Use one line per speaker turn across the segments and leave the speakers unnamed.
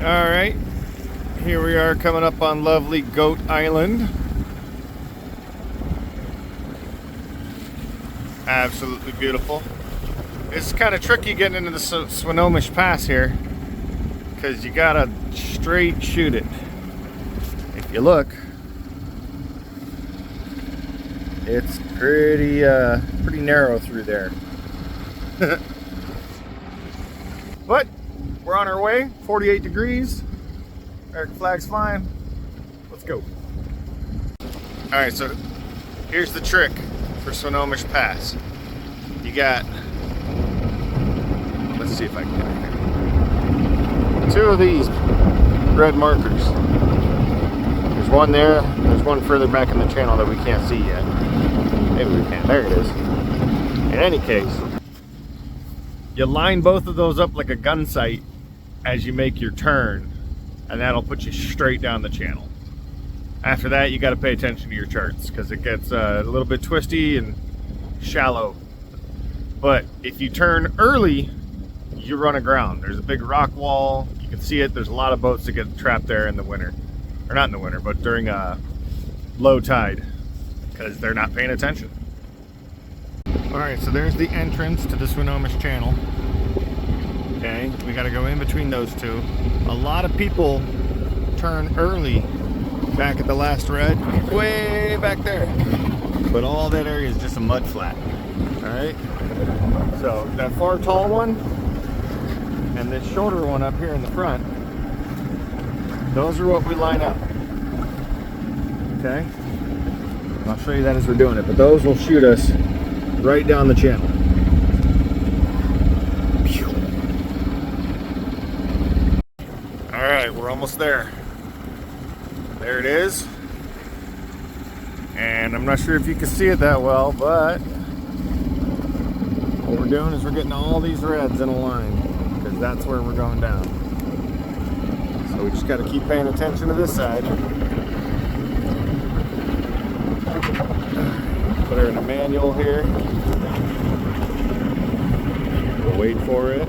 Alright, here we are coming up on lovely Goat Island. Absolutely beautiful. It's kind of tricky getting into the Swinomish Pass here because you gotta straight shoot it. If you look, it's pretty narrow through there. But we're on our way. 48 degrees. American flag's flying. Let's go. All right, so here's the trick for Swinomish Pass. You got, let's see if I can get it here. 2 of these red markers. There's one there. There's one further back in the channel that we can't see yet. Maybe we can. There it is. In any case, you line both of those up like a gun sight as you make your turn, and that'll put you straight down the channel. After that, you got to pay attention to your charts because it gets a little bit twisty and shallow. But if you turn early, you run aground. There's a big rock wall. You can see it. There's a lot of boats that get trapped there in the winter. Or not in the winter, but during low tide because they're not paying attention. Alright, so there's the entrance to the Swinomish Channel. Okay, we got to go in between those two. A lot of people turn early back at the last red, way back there. But all that area is just a mud flat. Alright, so that far tall one and this shorter one up here in the front, those are what we line up. Okay, I'll show you that as we're doing it, but those will shoot us right down the channel. Alright, we're almost there. There it is. And I'm not sure if you can see it that well, but what we're doing is we're getting all these reds in a line because that's where we're going down. So we just got to keep paying attention to this side. Put her in a manual here. We'll wait for it.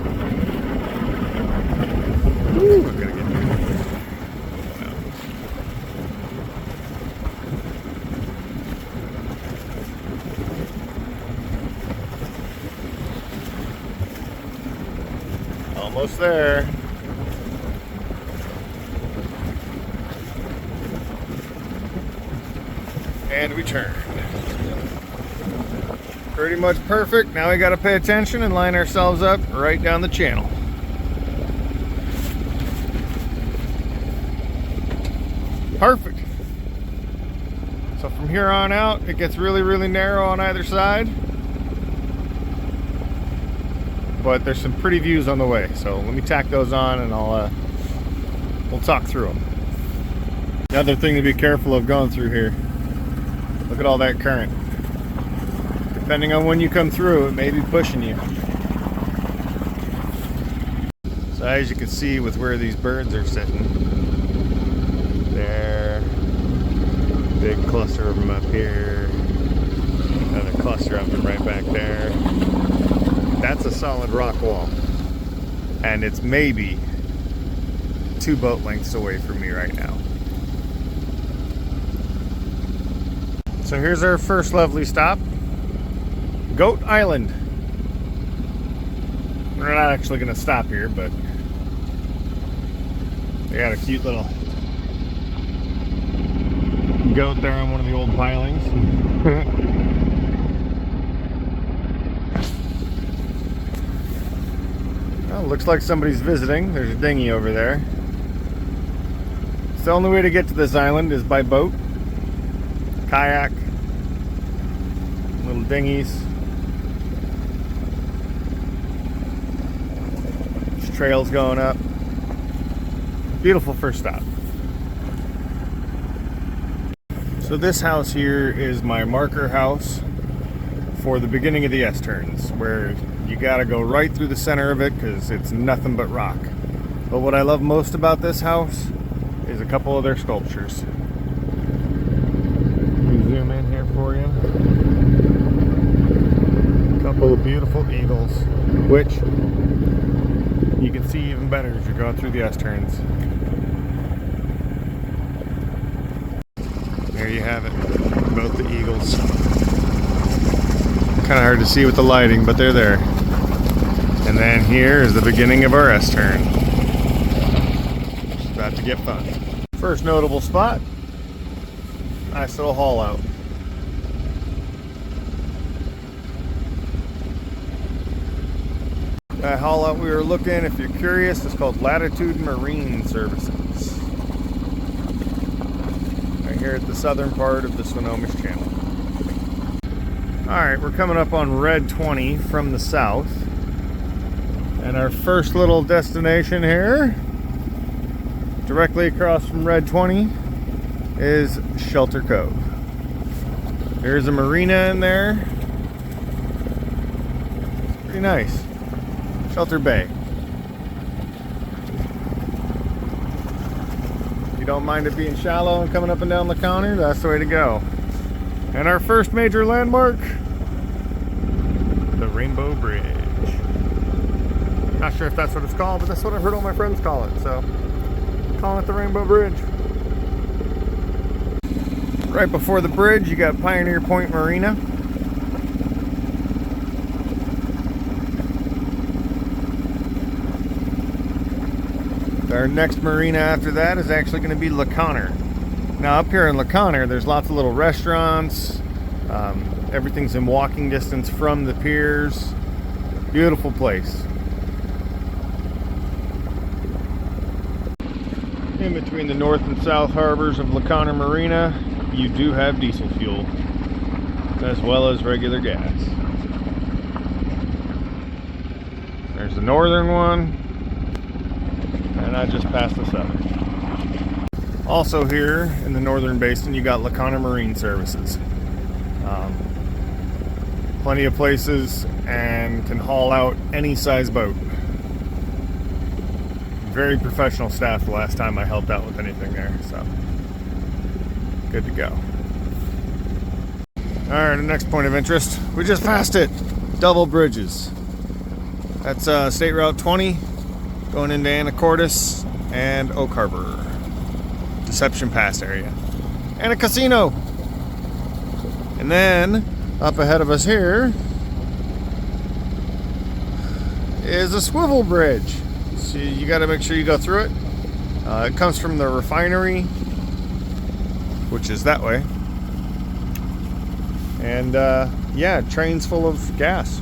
Ooh, we're gonna get there. Almost there. And we turn. Pretty much perfect. Now we got to pay attention and line ourselves up right down the channel. Perfect. So from here on out, it gets really, really narrow on either side. But there's some pretty views on the way. So let me tack those on and we'll talk through them. Another thing to be careful of going through here. Look at all that current. Depending on when you come through, it may be pushing you. So as you can see with where these birds are sitting, there, big cluster of them up here, another cluster of them right back there. That's a solid rock wall. And it's maybe 2 boat lengths away from me right now. So here's our first lovely stop. Goat Island. We're not actually going to stop here, but they got a cute little goat there on one of the old pilings. Well, looks like somebody's visiting. There's a dinghy over there. So the only way to get to this island is by boat, kayak, little dinghies. Trails going up. Beautiful first stop. So this house here is my marker house for the beginning of the S-turns, where you gotta go right through the center of it because it's nothing but rock. But what I love most about this house is a couple of their sculptures. Let me zoom in here for you. A couple of beautiful eagles, which you can see even better as you're going through the S-turns. There you have it. Both the eagles. Kind of hard to see with the lighting, but they're there. And then here is the beginning of our S-turn. It's about to get fun. First notable spot. Nice little haul out. That haul out we were looking, if you're curious, is called Latitude Marine Services. Right here at the southern part of the Swinomish Channel. Alright, we're coming up on Red 20 from the south. And our first little destination here, directly across from Red 20, is Shelter Cove. There's a marina in there. Pretty nice. Shelter Bay. If you don't mind it being shallow and coming up and down the counter, that's the way to go. And our first major landmark, the Rainbow Bridge. Not sure if that's what it's called, but that's what I've heard all my friends call it, so I'm calling it the Rainbow Bridge. Right before the bridge, you got Pioneer Point Marina. Our next marina after that is actually going to be La Conner. Now up here in La Conner, there's lots of little restaurants. Everything's in walking distance from the piers. Beautiful place. In between the north and south harbors of La Conner Marina, you do have diesel fuel, as well as regular gas. There's the northern one, and I just passed the southern. Also here in the northern basin, you got La Conner Marine Services. Plenty of places and can haul out any size boat. Very professional staff the last time I helped out with anything there, so good to go. Alright, the next point of interest, we just passed it. Double bridges. That's State Route 20 going into Anacortes and Oak Harbor. Deception Pass area. And a casino. And then up ahead of us here is a swivel bridge. So you got to make sure you go through it. It comes from the refinery, which is that way. And yeah, train's full of gas.